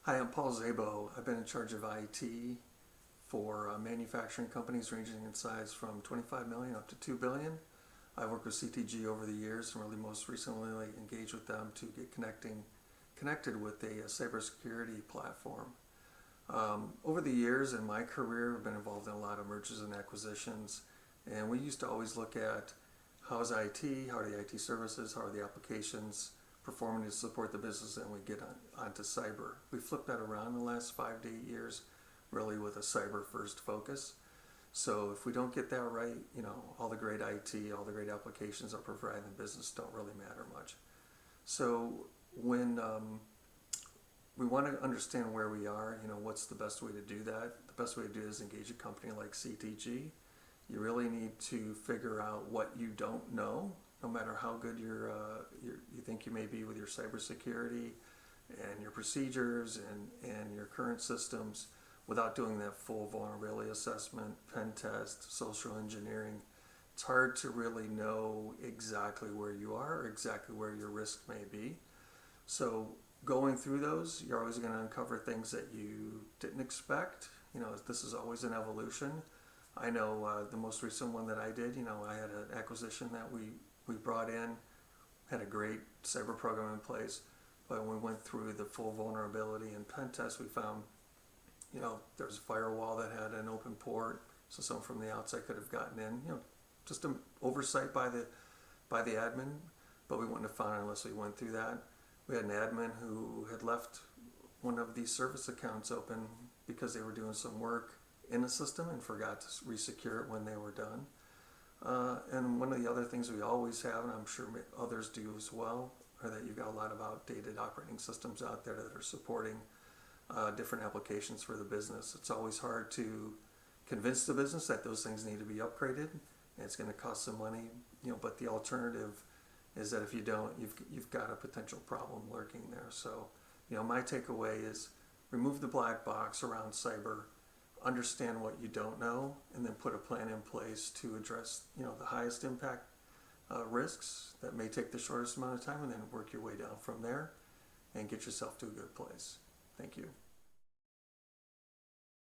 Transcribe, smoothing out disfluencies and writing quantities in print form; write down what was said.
Hi, I'm Paul Szabo. I've been in charge of IT for manufacturing companies ranging in size from 25 million up to 2 billion. I've worked with CTG over the years and really most recently engaged with them to get connected with a cybersecurity platform. Over the years in my career, I've been involved in a lot of mergers and acquisitions, and we used to always look at how's IT, how are the IT services, how are the applications performing to support the business, and we get onto cyber. We flipped that around in the last 5 to 8 years, really with a cyber first focus. So if we don't get that right, all the great IT, all the great applications that are providing the business don't really matter much. So when we want to understand where we are, what's the best way to do that? The best way to do it is engage a company like CTG. You really need to figure out what you don't know, no matter how good you think you may be with your cybersecurity and your procedures and your current systems, without doing that full vulnerability assessment, pen test, social engineering. It's hard to really know exactly where you are or exactly where your risk may be. So going through those, you're always going to uncover things that you didn't expect. This is always an evolution. I know the most recent one that I did, I had an acquisition that we brought in, had a great cyber program in place, but when we went through the full vulnerability and pen test, we found, there was a firewall that had an open port, so someone from the outside could have gotten in, just an oversight by the admin, but we wouldn't have found it unless we went through that. We had an admin who had left one of these service accounts open because they were doing some work in the system and forgot to re-secure it when they were done. And one of the other things we always have, and I'm sure others do as well, are that you've got a lot of outdated operating systems out there that are supporting different applications for the business. It's always hard to convince the business that those things need to be upgraded, and it's going to cost some money. But the alternative is that if you don't, you've got a potential problem lurking there. So, my takeaway is remove the black box around cyber. Understand what you don't know, and then put a plan in place to address the highest impact risks that may take the shortest amount of time, and then work your way down from there and get yourself to a good place. Thank you.